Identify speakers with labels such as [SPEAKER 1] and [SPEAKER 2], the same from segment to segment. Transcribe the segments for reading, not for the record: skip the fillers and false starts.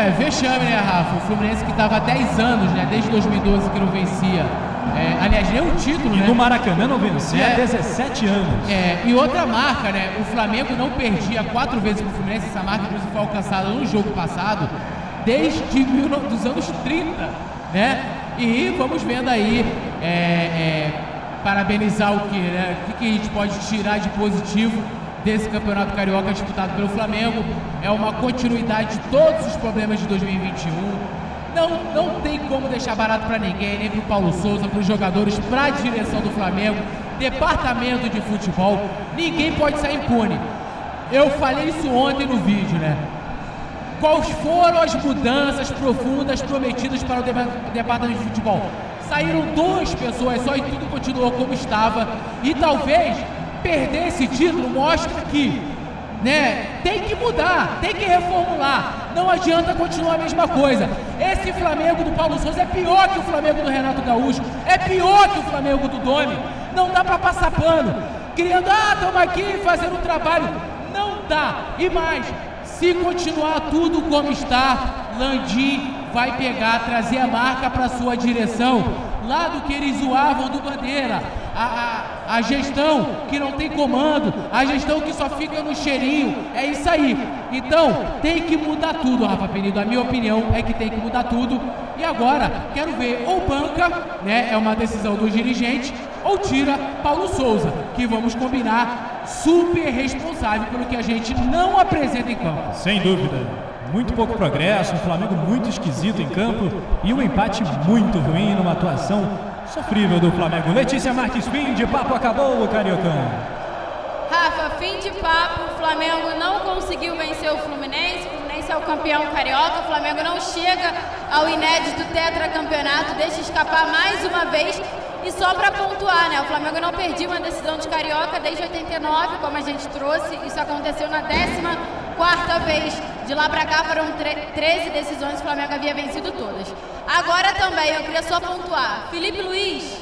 [SPEAKER 1] Vexame, né, Rafa? O Fluminense que estava há 10 anos, né? Desde 2012 que não vencia. Aliás, nem um título, né?
[SPEAKER 2] No Maracanã não vencia há 17 anos.
[SPEAKER 1] E outra marca, né? O Flamengo não perdia 4 vezes pro Fluminense. Essa marca, inclusive, foi alcançada no jogo passado, desde dos anos 30, né? E vamos vendo aí, parabenizar o que, né? O que a gente pode tirar de positivo desse Campeonato Carioca disputado pelo Flamengo. É uma continuidade de todos os problemas de 2021. Não tem como deixar barato para ninguém, nem para o Paulo Souza, para os jogadores, para a direção do Flamengo, departamento de futebol. Ninguém pode sair impune. Eu falei isso ontem no vídeo, né? Quais foram as mudanças profundas prometidas para o departamento de futebol? Saíram 2 pessoas só e tudo continuou como estava. E talvez perder esse título mostra que, né, tem que mudar, tem que reformular. Não adianta continuar a mesma coisa. Esse Flamengo do Paulo Souza é pior que o Flamengo do Renato Gaúcho, é pior que o Flamengo do Domi. Não dá para passar pano, criando, estamos aqui fazendo um trabalho. Não dá. E mais, se continuar tudo como está, Landim vai trazer a marca para sua direção, lá do que eles zoavam do Bandeira, a gestão que não tem comando, a gestão que só fica no cheirinho, é isso aí. Então, tem que mudar tudo, Rafa Penido, a minha opinião é que tem que mudar tudo. E agora, quero ver, ou banca, né, é uma decisão do dirigente, ou tira Paulo Souza, que vamos combinar, super responsável pelo que a gente não apresenta em campo.
[SPEAKER 2] Sem dúvida. Muito pouco progresso, um Flamengo muito esquisito em campo e um empate muito ruim numa atuação sofrível do Flamengo. Letícia Marques, fim de papo, acabou o Cariocão.
[SPEAKER 3] Rafa, fim de papo, o Flamengo não conseguiu vencer o Fluminense é o campeão carioca, o Flamengo não chega ao inédito tetracampeonato, deixa escapar mais uma vez. E só para pontuar, né, o Flamengo não perdia uma decisão de carioca desde 89, como a gente trouxe, isso aconteceu na 14ª vez. De lá para cá foram 13 decisões, o Flamengo havia vencido todas. Agora também, eu queria só pontuar, Felipe Luiz,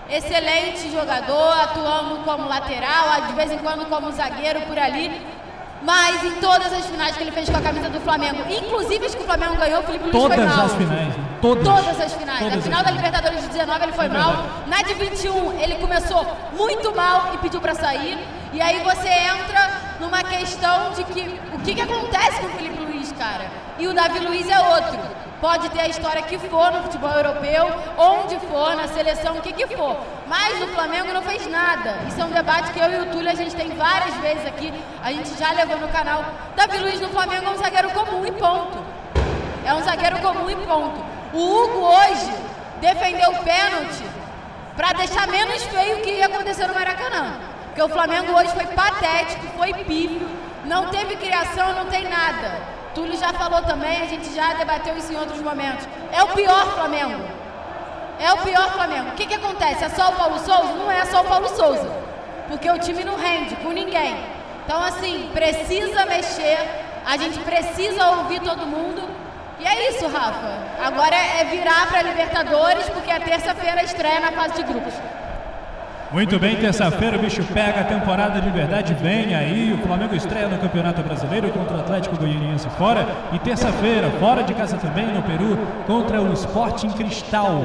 [SPEAKER 3] excelente jogador, atuando como lateral, de vez em quando como zagueiro por ali, mas em todas as finais que ele fez com a camisa do Flamengo, inclusive as que o Flamengo ganhou, o Felipe Luiz foi mal.
[SPEAKER 2] Todas as finais,
[SPEAKER 3] Todas as finais. Na final da Libertadores de 19 ele foi mal, na de 21 ele começou muito mal e pediu para sair. E aí você entra numa questão de que o que acontece com o Felipe Luiz, cara? E o Davi Luiz é outro. Pode ter a história que for no futebol europeu, onde for, na seleção, o que for. Mas no Flamengo não fez nada. Isso é um debate que eu e o Túlio a gente tem várias vezes aqui. A gente já levou no canal. Davi Luiz no Flamengo é um zagueiro comum e ponto. É um zagueiro comum e ponto. O Hugo hoje defendeu o pênalti para deixar menos feio o que ia acontecer no Maracanã. Porque o Flamengo hoje foi patético, foi pífio, não teve criação, não tem nada. Túlio já falou também, a gente já debateu isso em outros momentos. É o pior Flamengo. É o pior Flamengo. O que acontece? É só o Paulo Souza? Não é só o Paulo Souza. Porque o time não rende com ninguém. Então, assim, precisa mexer, a gente precisa ouvir todo mundo. E é isso, Rafa. Agora é virar para a Libertadores, porque a terça-feira estreia na fase de grupos.
[SPEAKER 2] Muito bem, terça-feira o bicho pega, a temporada de verdade vem aí, o Flamengo estreia no Campeonato Brasileiro contra o Atlético Goianiense fora, e terça-feira, fora de casa também, no Peru, contra o Sporting Cristal.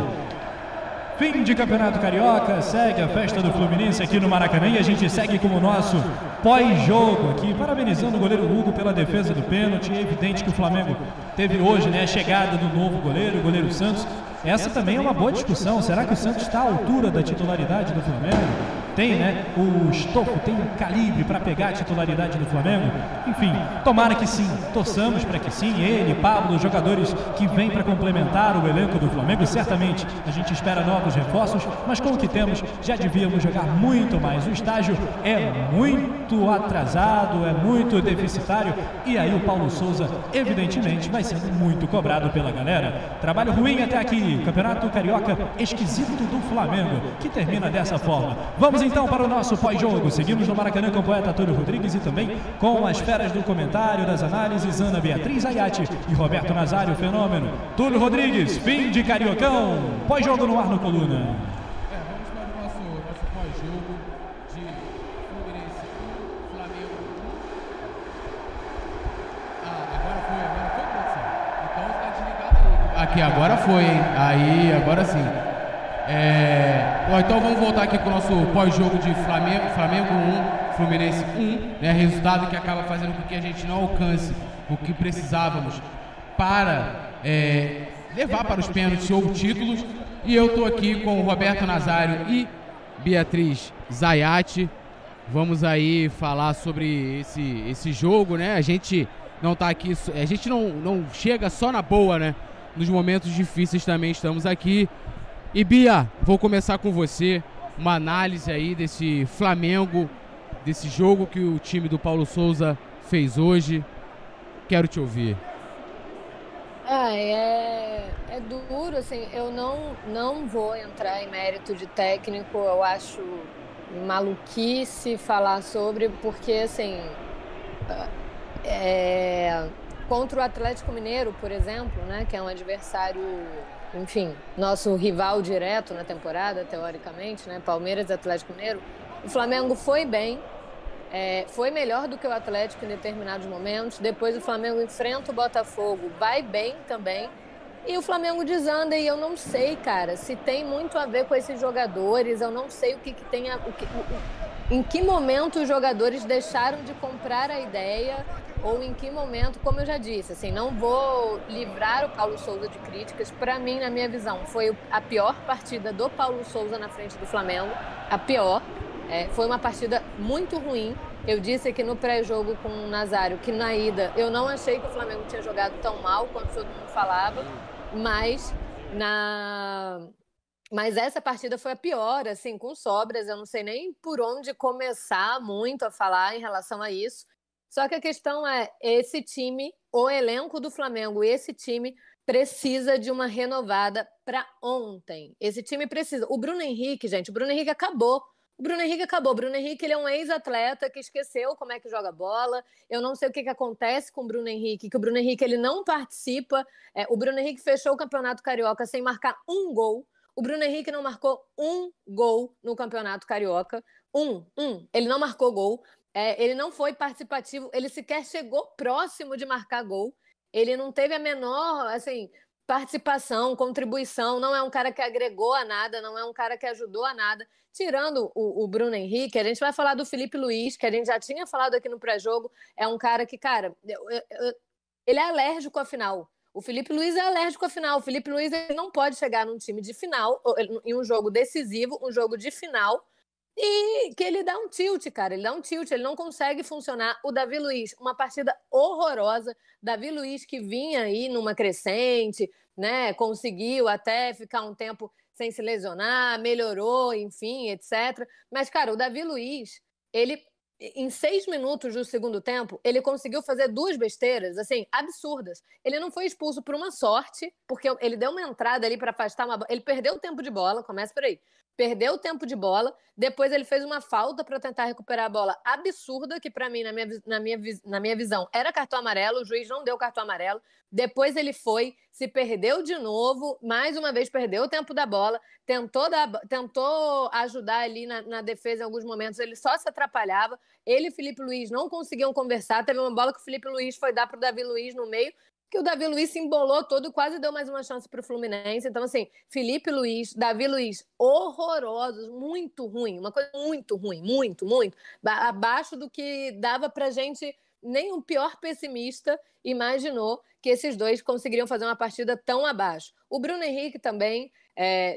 [SPEAKER 2] Fim de Campeonato Carioca, segue a festa do Fluminense aqui no Maracanã e a gente segue com o nosso pós-jogo aqui, parabenizando o goleiro Hugo pela defesa do pênalti. É evidente que o Flamengo teve hoje, né, a chegada do novo goleiro, o goleiro Santos. Essa também é uma boa discussão. Será que o Santos está à altura da titularidade do Flamengo? Tem, né? O estofo tem um calibre para pegar a titularidade do Flamengo? Enfim, tomara que sim. Torçamos para que sim. Ele, Pablo, os jogadores que vêm para complementar o elenco do Flamengo. Certamente a gente espera novos reforços, mas com o que temos já devíamos jogar muito mais. O estágio é muito atrasado, é muito deficitário e aí o Paulo Souza evidentemente vai sendo muito cobrado pela galera. Trabalho ruim até aqui. Campeonato Carioca esquisito do Flamengo, que termina dessa forma. Vamos então para o nosso pós-jogo. Seguimos no Maracanã com o poeta Túlio Rodrigues e também com as feras do comentário, das análises, Ana Beatriz Ayati e Roberto Nazário, fenômeno. Túlio Rodrigues, fim de Cariocão, pós-jogo no ar no Coluna.
[SPEAKER 1] Vamos para o nosso pós-jogo de Fluminense e Flamengo. Agora foi, produção. Aqui, agora foi, hein? Aí, agora sim. Bom, então vamos voltar aqui com o nosso pós-jogo de Flamengo 1, Fluminense 1, né? Resultado que acaba fazendo com que a gente não alcance o que precisávamos para levar para os pênaltis ou títulos. E eu estou aqui com o Roberto Nazário e Beatriz Zayati. Vamos aí falar sobre esse jogo, né? A gente não tá aqui, a gente não chega só na boa, né? Nos momentos difíceis também estamos aqui. E Bia, vou começar com você, uma análise aí desse Flamengo, desse jogo que o time do Paulo Souza fez hoje. Quero te ouvir.
[SPEAKER 4] É duro, assim, eu não vou entrar em mérito de técnico, eu acho maluquice falar sobre, porque, assim, contra o Atlético Mineiro, por exemplo, né, que é um adversário, enfim, nosso rival direto na temporada, teoricamente, né, Palmeiras e Atlético Mineiro, o Flamengo foi bem, foi melhor do que o Atlético em determinados momentos. Depois o Flamengo enfrenta o Botafogo, vai bem também. E o Flamengo desanda, e eu não sei, cara, se tem muito a ver com esses jogadores. Eu não sei o que tem em que momento os jogadores deixaram de comprar a ideia, ou em que momento, como eu já disse, assim, não vou livrar o Paulo Souza de críticas. Para mim, na minha visão, foi a pior partida do Paulo Souza na frente do Flamengo, a pior. Foi uma partida muito ruim. Eu disse aqui no pré-jogo com o Nazário que na ida eu não achei que o Flamengo tinha jogado tão mal quanto todo mundo falava, mas essa partida foi a pior, assim, com sobras. Eu não sei nem por onde começar muito a falar em relação a isso. Só que a questão é, esse time, o elenco do Flamengo, esse time precisa de uma renovada para ontem. Esse time precisa. O Bruno Henrique, gente, o Bruno Henrique acabou. O Bruno Henrique, ele é um ex-atleta que esqueceu como é que joga bola. Eu não sei o que acontece com o Bruno Henrique, que o Bruno Henrique ele não participa. O Bruno Henrique fechou o Campeonato Carioca sem marcar um gol. O Bruno Henrique não marcou um gol no Campeonato Carioca. Ele não marcou gol. Ele não foi participativo. Ele sequer chegou próximo de marcar gol. Ele não teve a menor, assim, participação, contribuição. Não é um cara que agregou a nada, não é um cara que ajudou a nada. Tirando o Bruno Henrique, a gente vai falar do Felipe Luiz, que a gente já tinha falado aqui no pré-jogo. É um cara que, cara, ele é alérgico à final. O Felipe Luiz é alérgico à final. O Felipe Luiz ele não pode chegar num time de final, em um jogo decisivo, um jogo de final, e que ele dá um tilt, cara. Ele dá um tilt, ele não consegue funcionar. O Davi Luiz, uma partida horrorosa. Davi Luiz que vinha aí numa crescente, né? Conseguiu até ficar um tempo sem se lesionar, melhorou, enfim, etc. Mas, cara, o Davi Luiz, ele, em 6 minutos do segundo tempo, ele conseguiu fazer 2 besteiras, assim, absurdas. Ele não foi expulso por uma sorte, porque ele deu uma entrada ali para afastar uma bola. Ele perdeu o tempo de bola, começa por aí. Perdeu o tempo de bola, depois ele fez uma falta para tentar recuperar a bola absurda, que para mim, na minha visão, era cartão amarelo, o juiz não deu cartão amarelo. Depois ele se perdeu de novo, mais uma vez perdeu o tempo da bola, tentou ajudar ali na defesa em alguns momentos, ele só se atrapalhava. Ele e o Felipe Luiz não conseguiam conversar, teve uma bola que o Felipe Luiz foi dar para o Davi Luiz no meio, que o Davi Luiz se embolou todo e quase deu mais uma chance para o Fluminense. Então, assim, Felipe Luiz, Davi Luiz, horrorosos, muito ruim, uma coisa muito ruim, muito, abaixo do que dava pra gente. Nem o pior pessimista imaginou que esses dois conseguiriam fazer uma partida tão abaixo. O Bruno Henrique também,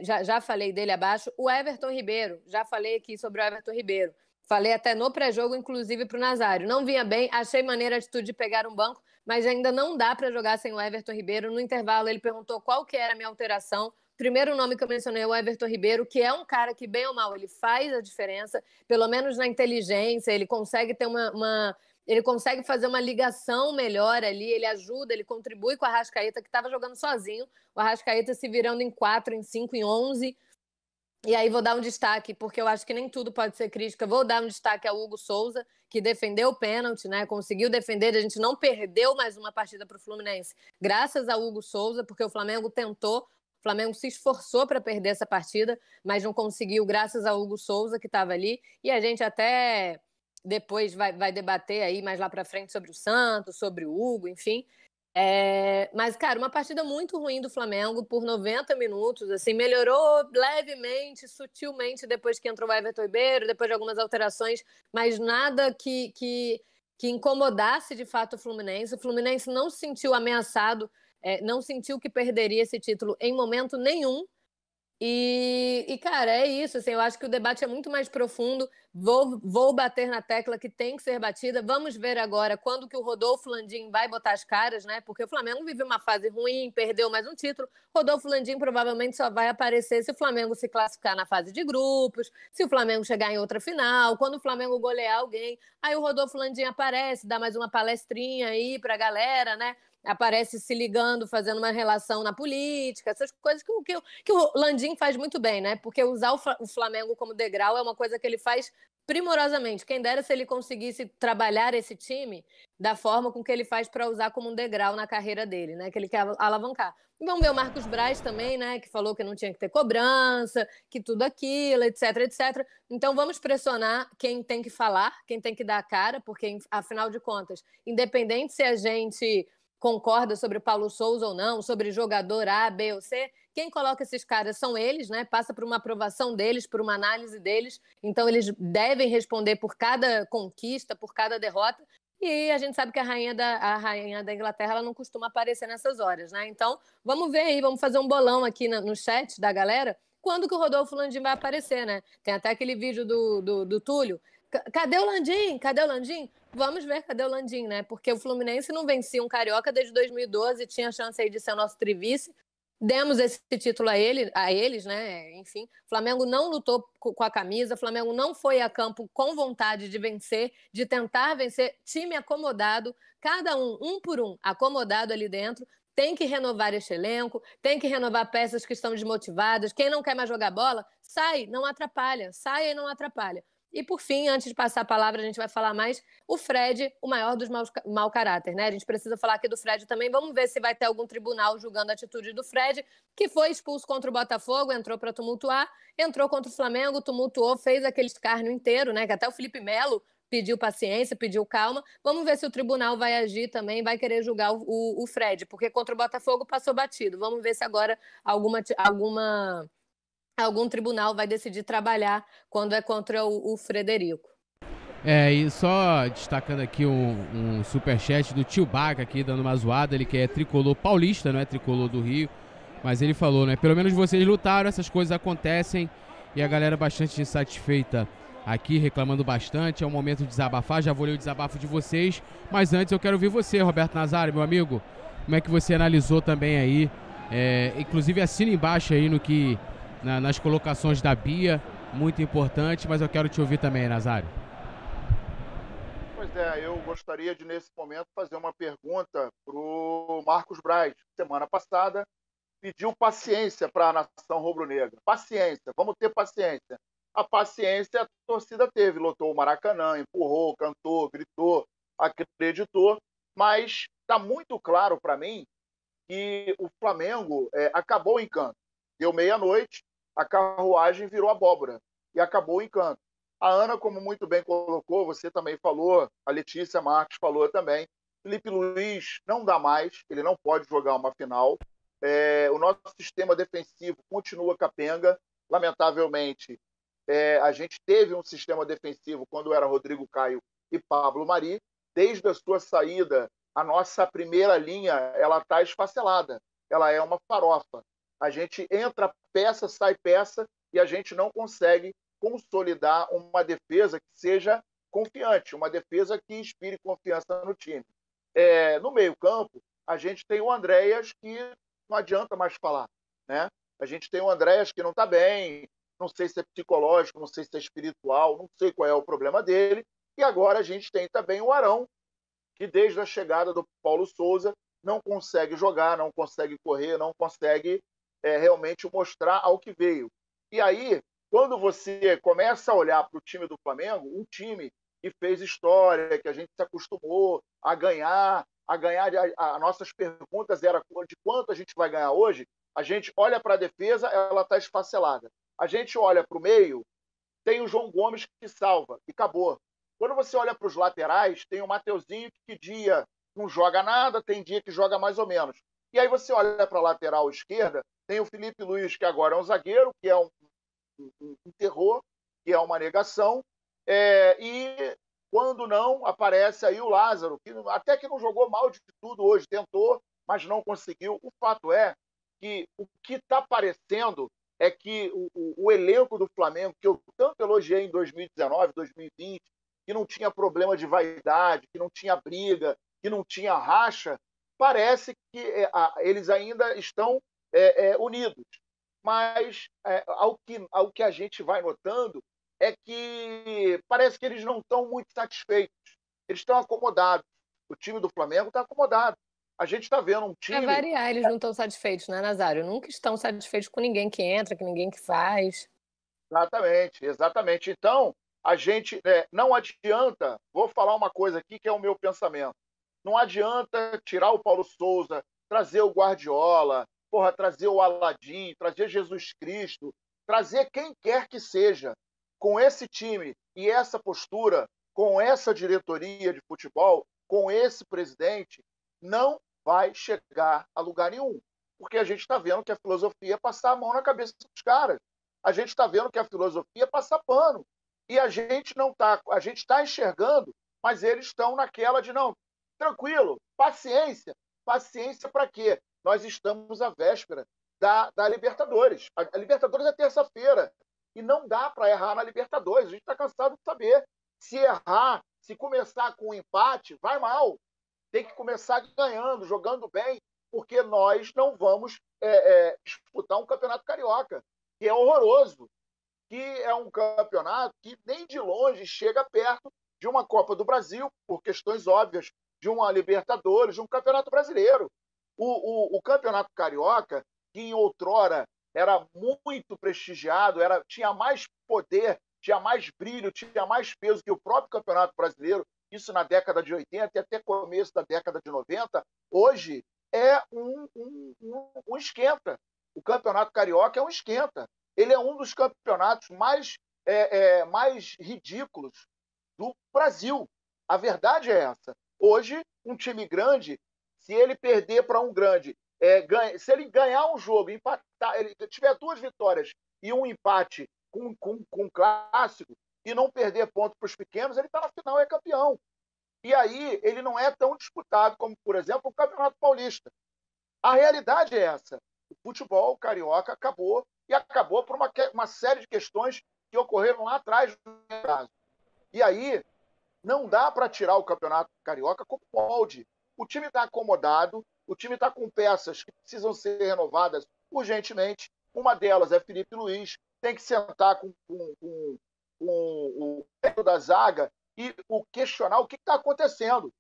[SPEAKER 4] já falei dele abaixo. O Everton Ribeiro, já falei aqui sobre o Everton Ribeiro. Falei até no pré-jogo, inclusive, para o Nazário. Não vinha bem, achei maneira a atitude de pegar um banco, mas ainda não dá para jogar sem o Everton Ribeiro. No intervalo, ele perguntou qual que era a minha alteração. Primeiro nome que eu mencionei é o Everton Ribeiro, que é um cara que, bem ou mal, ele faz a diferença, pelo menos na inteligência, ele consegue ter ele consegue fazer uma ligação melhor ali, ele ajuda, ele contribui com o Arrascaeta, que estava jogando sozinho, o Arrascaeta se virando em 4, em 5, em 11. E aí vou dar um destaque, porque eu acho que nem tudo pode ser crítica, vou dar um destaque ao Hugo Souza, que defendeu o pênalti, né? Conseguiu defender, a gente não perdeu mais uma partida para o Fluminense, graças ao Hugo Souza, porque o Flamengo tentou, o Flamengo se esforçou para perder essa partida, mas não conseguiu, graças ao Hugo Souza, que estava ali, e a gente até depois vai debater aí mais lá para frente sobre o Santos, sobre o Hugo, enfim. Mas, cara, uma partida muito ruim do Flamengo por 90 minutos, assim, melhorou levemente, sutilmente depois que entrou o Everton Ribeiro, depois de algumas alterações, mas nada que incomodasse de fato o Fluminense. O Fluminense não se sentiu ameaçado, não sentiu que perderia esse título em momento nenhum. Cara, é isso, assim, eu acho que o debate é muito mais profundo. Vou bater na tecla que tem que ser batida. Vamos ver agora quando que o Rodolfo Landim vai botar as caras, né? Porque o Flamengo vive uma fase ruim, perdeu mais um título. Rodolfo Landim provavelmente só vai aparecer se o Flamengo se classificar na fase de grupos, se o Flamengo chegar em outra final, quando o Flamengo golear alguém. Aí o Rodolfo Landim aparece, dá mais uma palestrinha aí pra galera, né? Aparece se ligando, fazendo uma relação na política, essas coisas que o Landim faz muito bem, né? Porque usar o Flamengo como degrau é uma coisa que ele faz primorosamente. Quem dera se ele conseguisse trabalhar esse time da forma com que ele faz para usar como um degrau na carreira dele, né? Que ele quer alavancar. E vamos ver o Marcos Braz também, né? Que falou que não tinha que ter cobrança, que tudo aquilo, etc, etc. Então vamos pressionar quem tem que falar, quem tem que dar a cara, porque, afinal de contas, independente se a gente concorda sobre o Paulo Souza ou não, sobre jogador A, B ou C, quem coloca esses caras são eles, né? Passa por uma aprovação deles, por uma análise deles. Então, eles devem responder por cada conquista, por cada derrota. E a gente sabe que a rainha da Inglaterra ela não costuma aparecer nessas horas, né? Então, vamos ver aí, vamos fazer um bolão aqui no chat da galera. Quando que o Rodolfo Landim vai aparecer, né? Tem até aquele vídeo do Túlio. Cadê o Landim? Cadê o Landim? Vamos ver cadê o Landim, né? Porque o Fluminense não vencia um Carioca desde 2012, tinha chance aí de ser o nosso trivice. Demos esse título a eles, né? Enfim, o Flamengo não lutou com a camisa, o Flamengo não foi a campo com vontade de vencer, de tentar vencer, time acomodado, cada um por um, acomodado ali dentro. Tem que renovar este elenco, tem que renovar peças que estão desmotivadas. Quem não quer mais jogar bola, sai, não atrapalha, sai e não atrapalha. E, por fim, antes de passar a palavra, a gente vai falar mais o Fred, o maior dos mau caráter, né? A gente precisa falar aqui do Fred também. Vamos ver se vai ter algum tribunal julgando a atitude do Fred, que foi expulso contra o Botafogo, entrou para tumultuar, entrou contra o Flamengo, tumultuou, fez aquele escárnio inteiro, né? Que até o Felipe Melo pediu paciência, pediu calma. Vamos ver se o tribunal vai agir também, vai querer julgar o Fred, porque contra o Botafogo passou batido. Vamos ver se agora algum tribunal vai decidir trabalhar quando é contra o Frederico.
[SPEAKER 1] E só destacando aqui um superchat do Tio Baca aqui, dando uma zoada, ele que é tricolor paulista, não é tricolor do Rio, mas ele falou, né, pelo menos vocês lutaram, essas coisas acontecem, e a galera bastante insatisfeita aqui, reclamando bastante, é um momento de desabafar, já vou ler o desabafo de vocês, mas antes eu quero ouvir você, Roberto Nazário, meu amigo, como é que você analisou também aí, inclusive assina embaixo aí no que... nas colocações da Bia, muito importante, mas eu quero te ouvir também, Nazário.
[SPEAKER 5] Pois é, eu gostaria de, nesse momento, fazer uma pergunta para o Marcos Braz. Semana passada, pediu paciência para a nação rubro-negra. Paciência, vamos ter paciência. A paciência a torcida teve, lotou o Maracanã, empurrou, cantou, gritou, acreditou, mas está muito claro para mim que o Flamengo acabou o encanto. Deu meia-noite, a carruagem virou abóbora e acabou o encanto. A Ana, como muito bem colocou, você também falou, a Letícia Marques falou também, Felipe Luiz não dá mais, ele não pode jogar uma final. O nosso sistema defensivo continua capenga. Lamentavelmente, a gente teve um sistema defensivo quando era Rodrigo Caio e Pablo Mari. Desde a sua saída, a nossa primeira linha ela está esfacelada. Ela é uma farofa. A gente entra peça, sai peça, e a gente não consegue consolidar uma defesa que seja confiante, uma defesa que inspire confiança no time. No meio-campo, a gente tem o Andréas, que não adianta mais falar, né? A gente tem o Andréas que não está bem, não sei se é psicológico, não sei se é espiritual, não sei qual é o problema dele. E agora a gente tem também o Arão, que desde a chegada do Paulo Souza não consegue jogar, não consegue correr, não consegue realmente mostrar ao que veio. E aí, quando você começa a olhar para o time do Flamengo, um time que fez história, que a gente se acostumou a ganhar, as nossas perguntas eram de quanto a gente vai ganhar hoje, a gente olha para a defesa, ela está esfacelada. A gente olha para o meio, tem o João Gomes que salva, e acabou. Quando você olha para os laterais, tem o Mateuzinho que pedia não joga nada, tem dia que joga mais ou menos. E aí você olha para a lateral esquerda, tem o Felipe Luiz, que agora é um zagueiro, que é um terror, que é uma negação, e quando não, aparece aí o Lázaro, que até que não jogou mal de tudo hoje, tentou, mas não conseguiu. O fato é que o que está parecendo é que o elenco do Flamengo, que eu tanto elogiei em 2019, 2020, que não tinha problema de vaidade, que não tinha briga, que não tinha racha, parece que eles ainda estão unidos. Mas ao que a gente vai notando é que parece que eles não estão muito satisfeitos. Eles estão acomodados. O time do Flamengo está acomodado. A gente está vendo um time...
[SPEAKER 4] Para variar, eles não estão satisfeitos, né, Nazário? Nunca estão satisfeitos com ninguém que entra, com ninguém que faz.
[SPEAKER 5] Exatamente, exatamente. Então, a gente não adianta... Vou falar uma coisa aqui que é o meu pensamento. Não adianta tirar o Paulo Souza, trazer o Guardiola, trazer o Aladim, trazer Jesus Cristo, trazer quem quer que seja. Com esse time e essa postura, com essa diretoria de futebol, com esse presidente, não vai chegar a lugar nenhum. Porque a gente está vendo que a filosofia é passar a mão na cabeça dos caras. A gente está vendo que a filosofia é passar pano. E a gente não está, a gente está enxergando, mas eles estão naquela de não, tranquilo, paciência. Paciência para quê? Nós estamos à véspera da Libertadores. A Libertadores é terça-feira. E não dá para errar na Libertadores. A gente está cansado de saber. Se errar, se começar com um empate, vai mal. Tem que começar ganhando, jogando bem, porque nós não vamos disputar um campeonato carioca, que é horroroso, que é um campeonato que nem de longe chega perto de uma Copa do Brasil, por questões óbvias, de uma Libertadores, de um campeonato brasileiro. O campeonato carioca, que em outrora era muito prestigiado, tinha mais poder, tinha mais brilho, tinha mais peso que o próprio Campeonato Brasileiro, isso na década de 80 e até começo da década de 90, hoje é um esquenta. O Campeonato Carioca é um esquenta. Ele é um dos campeonatos mais ridículos do Brasil. A verdade é essa. Hoje, um time grande, se ele perder para um grande, se ele ganhar um jogo, empatar, ele tiver 2 vitórias e um empate com um clássico e não perder ponto para os pequenos, ele está na final e é campeão. E aí ele não é tão disputado como, por exemplo, o Campeonato Paulista. A realidade é essa. O futebol carioca acabou, e acabou por uma série de questões que ocorreram lá atrás no caso. E aí não dá para tirar o Campeonato Carioca como molde. O time está acomodado, o time está com peças que precisam ser renovadas urgentemente. Uma delas é Felipe Luiz, tem que sentar com o técnico da zaga e questionar o que está acontecendo.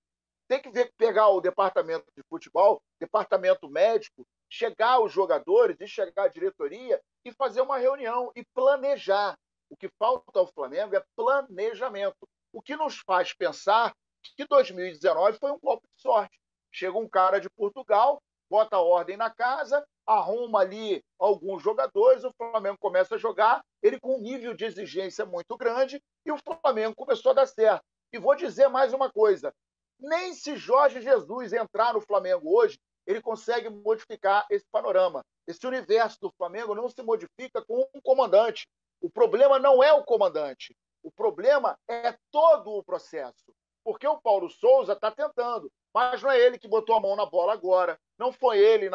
[SPEAKER 5] Tem que pegar o departamento de futebol, departamento médico, chegar aos jogadores e chegar à diretoria e fazer uma reunião e planejar. O que falta ao Flamengo é planejamento. O que nos faz pensar que 2019 foi um golpe de sorte. Chega um cara de Portugal, bota a ordem na casa, arruma ali alguns jogadores, o Flamengo começa a jogar, ele com um nível de exigência muito grande, e o Flamengo começou a dar certo. E vou dizer mais uma coisa, nem se Jorge Jesus entrar no Flamengo hoje, ele consegue modificar esse panorama. Esse universo do Flamengo não se modifica com um comandante. O problema não é o comandante, o problema é todo o processo. Porque o Paulo Souza está tentando, mas não é ele que botou a mão na bola agora, não foi ele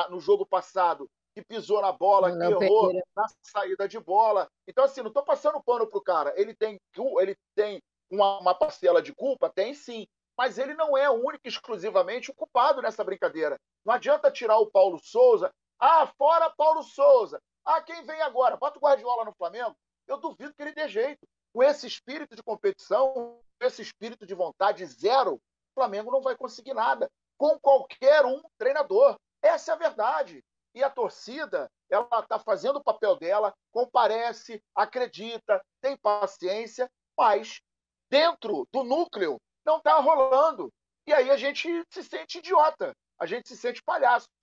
[SPEAKER 5] no jogo passado que pisou na bola, que errou na saída de bola. Então, assim, não estou passando pano para o cara. Ele tem uma parcela de culpa? Tem sim. Mas ele não é único e exclusivamente o culpado nessa brincadeira. Não adianta tirar o Paulo Souza. Ah, fora Paulo Souza. Ah, quem vem agora? Bota o Guardiola no Flamengo. Eu duvido que ele dê jeito. Com esse espírito de competição, com esse espírito de vontade zero, o Flamengo não vai conseguir nada. Com qualquer treinador. Essa é a verdade. E a torcida, ela está fazendo o papel dela, comparece, acredita, tem paciência, mas dentro do núcleo não está rolando. E aí a gente se sente idiota, a gente se sente palhaço.